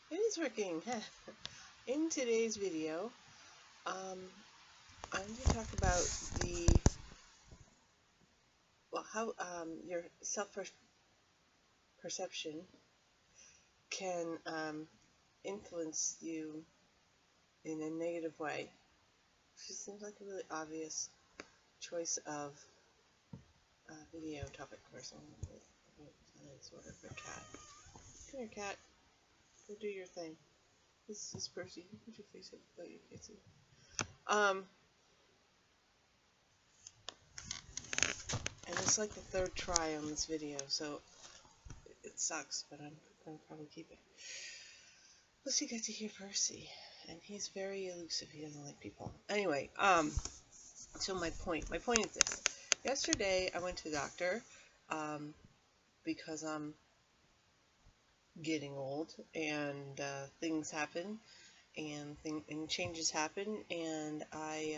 It is working. In today's video, I'm going to talk about how your self-perception can influence you in a negative way. It seems like a really obvious choice of video topic for someone with sort of a cat. Come here, cat. Go do your thing. This is Percy. Put your face up so you can see. And it's like the third try on this video, so it sucks, but I'm gonna probably keep it. Plus, you get to hear Percy, and he's very elusive. He doesn't like people. Anyway, so my point is this. Yesterday, I went to the doctor, because I'm getting old, and things happen, and changes happen, and I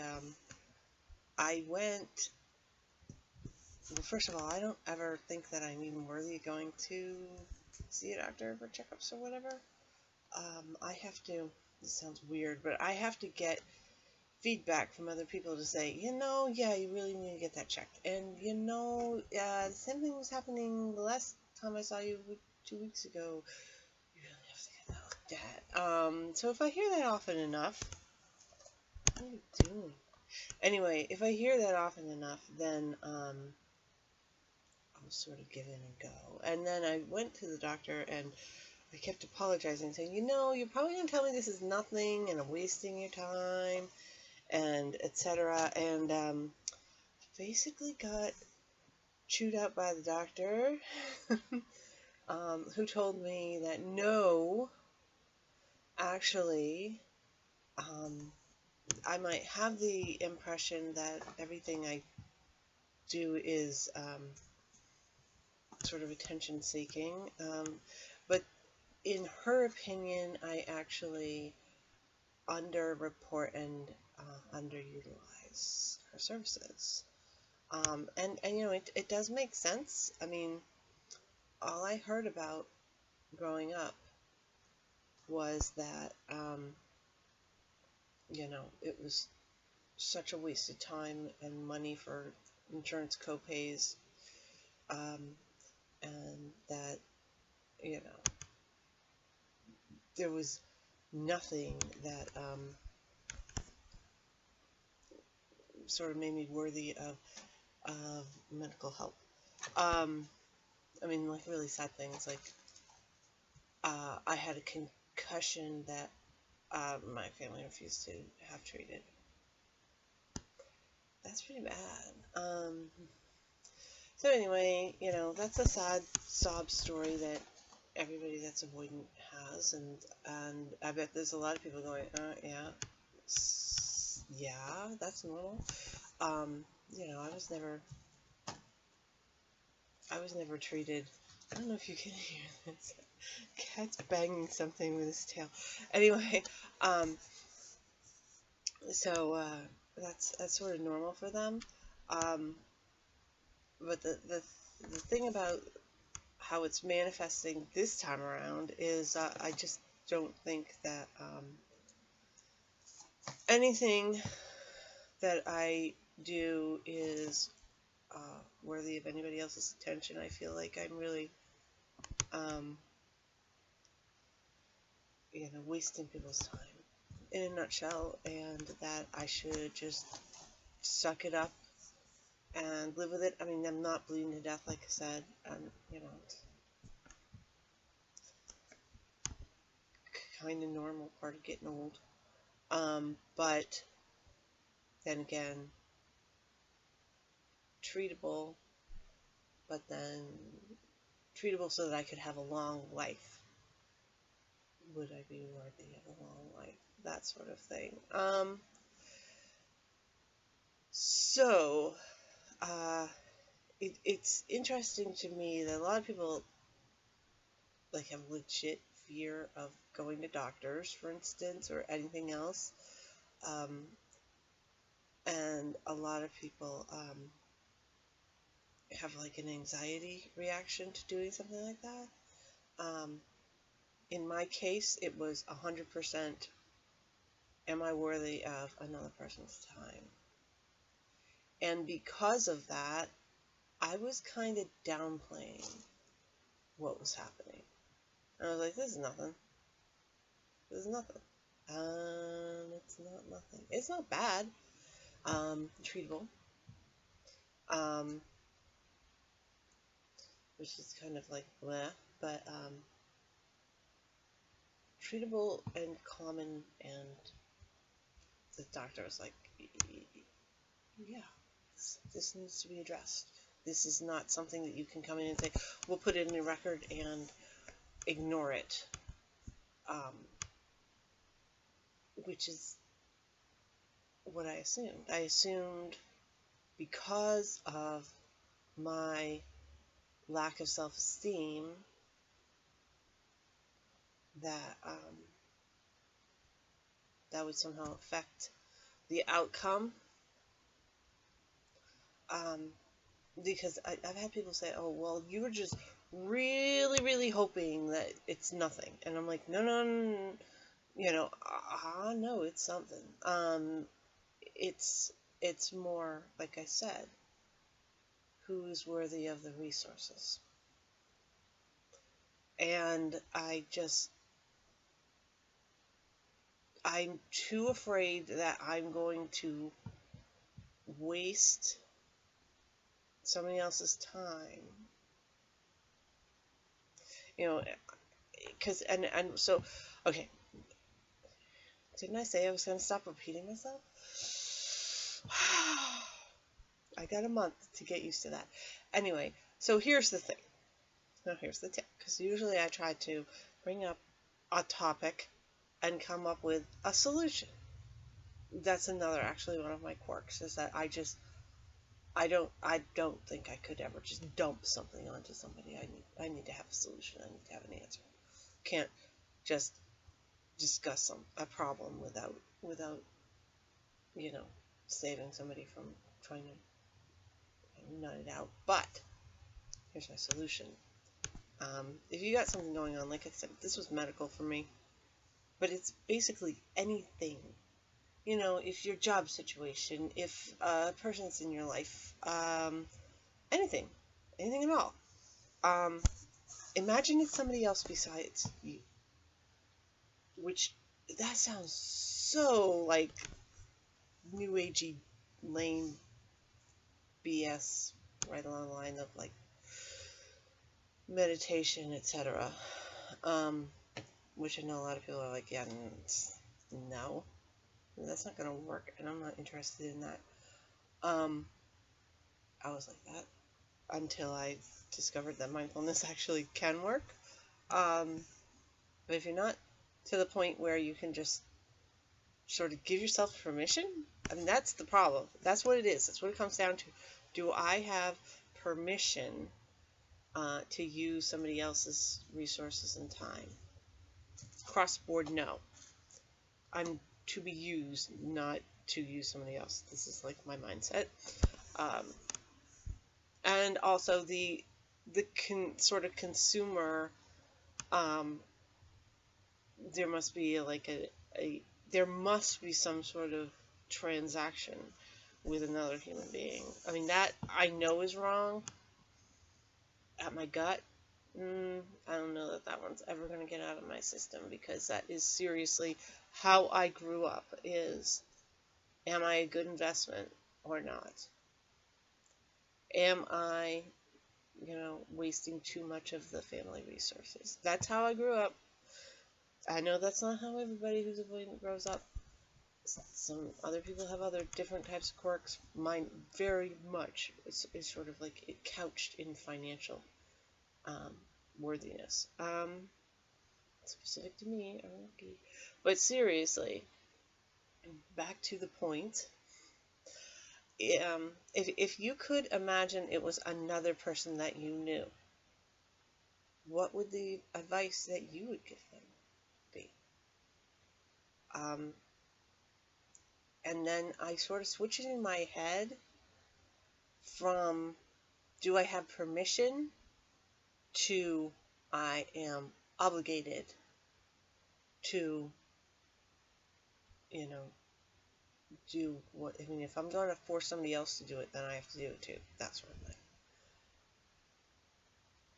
went. Well, first of all, I don't ever think that I'm even worthy of going to see a doctor for checkups or whatever. I have to, this sounds weird, but I have to get feedback from other people to say, yeah, you really need to get that checked. And, the same thing was happening the last time I saw you 2 weeks ago. You really have to get that looked at. So if I hear that often enough, what are you doing? Anyway, if I hear that often enough, then, I'll sort of give in and go. And then I went to the doctor, and I kept apologizing, saying, you're probably going to tell me this is nothing, and I'm wasting your time, and etc. And basically got chewed out by the doctor, who told me that no, actually, I might have the impression that everything I do is sort of attention seeking, but in her opinion, I actually underreport and underutilize her services. And it does make sense. I mean, all I heard about growing up was that, it was such a waste of time and money for insurance copays, and that, there was nothing that sort of made me worthy of medical help. I mean, like really sad things, like I had a concussion that my family refused to have treated. That's pretty bad. So anyway, that's a sad sob story that everybody that's avoidant has, and I bet there's a lot of people going, yeah, that's normal. I was never treated. I don't know if you can hear this. Cat's banging something with his tail. Anyway, so that's sort of normal for them. But the thing about how it's manifesting this time around is I just don't think that anything that I do is worthy of anybody else's attention. I feel like I'm really wasting people's time in a nutshell, and that I should just suck it up and live with it. I mean, I'm not bleeding to death, like I said, and it's kind of normal part of getting old. But then again, treatable, but then treatable so that I could have a long life. Would I be worthy of a long life? That sort of thing. So, it's interesting to me that a lot of people have legit fear of going to doctors, for instance, or anything else. And a lot of people have an anxiety reaction to doing something like that. in my case, it was 100%, am I worthy of another person's time? And because of that, I was kind of downplaying what was happening. I was like, this is nothing. This is nothing. It's not nothing. It's not bad. Treatable. Which is kind of like bleh, but treatable and common, and the doctor was like, yeah, this needs to be addressed. This is not something that you can come in and say, we'll put it in your record and ignore it. Which is what I assumed. I assumed because of my lack of self-esteem that that would somehow affect the outcome. Because I've had people say, oh, well, you were just really, really hoping that it's nothing. And I'm like, no, no, no, no. You know, no, it's something. It's more, like I said, who's worthy of the resources. And I'm too afraid that I'm going to waste somebody else's time. You know, because, and so, okay. Didn't I say I was going to stop repeating myself? I got a month to get used to that. Anyway, so here's the thing. Now here's the tip. Because usually I try to bring up a topic and come up with a solution. That's another, actually, one of my quirks, is that I don't think I could ever just dump something onto somebody. I need to have a solution. I need to have an answer. Can't just discuss a problem without saving somebody from trying to nut it out. But here's my solution. If you got something going on, like I said, this was medical for me, but it's basically anything. You know, if your job situation, if a person's in your life, anything at all. Imagine it's somebody else besides you. Which, that sounds so like new agey, lame BS, right along the line of like meditation, etc. Which I know a lot of people are like, yeah, no, that's not gonna work, and I'm not interested in that. I was like that until I discovered that mindfulness actually can work. But if you're not to the point where you can just sort of give yourself permission, I mean, that's the problem. That's what it is. That's what it comes down to. Do I have permission to use somebody else's resources and time? Cross board, no. I'm to be used, not to use somebody else. This is like my mindset. And also the sort of consumer, there must be like there must be some sort of transaction with another human being. I mean, that I know is wrong at my gut. I don't know that one's ever going to get out of my system, because that is seriously how I grew up. Is, am I a good investment or not? Am I, wasting too much of the family resources? That's how I grew up. I know that's not how everybody who's avoidant grows up. Some other people have other different types of quirks. Mine very much is sort of like it couched in financial worthiness. Specific to me, okay. But seriously, back to the point. If you could imagine it was another person that you knew, what would the advice that you would give them be? And then I sort of switch it in my head from, do I have permission, to I am obligated to, you know, do what, I mean, if I'm going to force somebody else to do it, then I have to do it too. That sort of thing.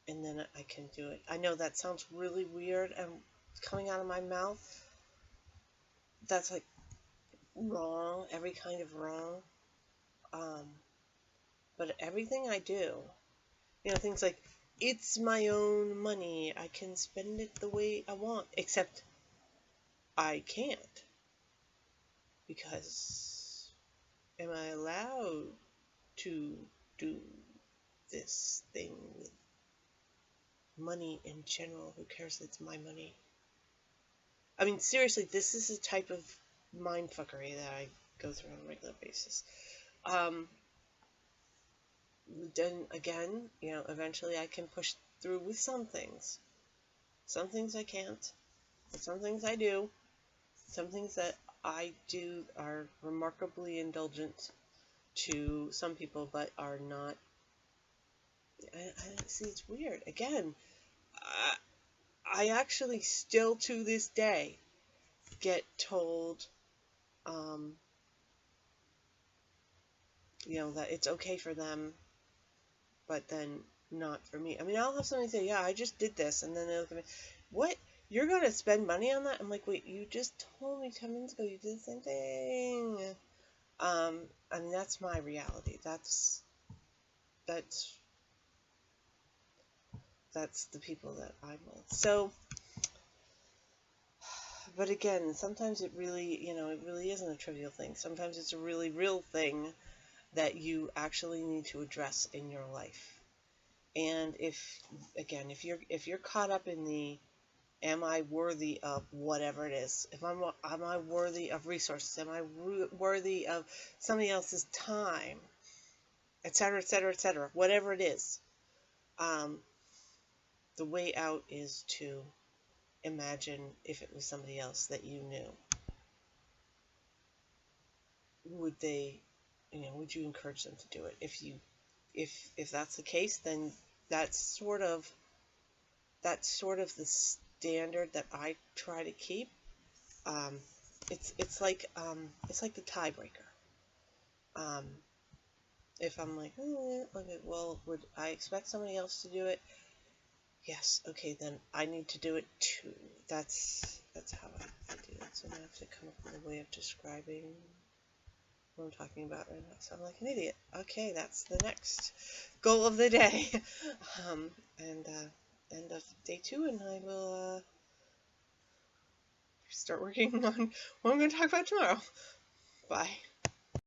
And then I can do it. I know that sounds really weird and coming out of my mouth, that's like wrong, every kind of wrong. But everything I do, things like, it's my own money, I can spend it the way I want, except I can't, because am I allowed to do this thing with money in general? Who cares? It's my money. I mean, seriously, this is a type of mindfuckery that I go through on a regular basis. Then again, eventually I can push through with some things. Some things I can't, but some things I do. Some things that I do are remarkably indulgent to some people, but are not. I see, it's weird. Again, I actually still to this day get told, that it's okay for them, but then not for me. I mean, I'll have somebody say, yeah, I just did this, and then they'll look at me, what? You're going to spend money on that? I'm like, wait, you just told me 10 minutes ago you did the same thing. I mean, that's my reality. That's the people that I'm with. So, but again, sometimes it really, it really isn't a trivial thing. Sometimes it's a really real thing that you actually need to address in your life. And if you're caught up in the, am I worthy of whatever it is? Am I worthy of resources? Am I worthy of somebody else's time? Etc., etc., etc. Whatever it is. The way out is to imagine if it was somebody else that you knew. Would they, would you encourage them to do it? If that's the case, then that's sort of the standard that I try to keep. It's like the tiebreaker. If I'm like, okay, well, would I expect somebody else to do it? Yes. Okay, then I need to do it too. That's how I do it. So now I have to come up with a way of describing what I'm talking about right now. So I'm like an idiot. Okay, that's the next goal of the day. And end of day 2, and I will start working on what I'm going to talk about tomorrow. Bye.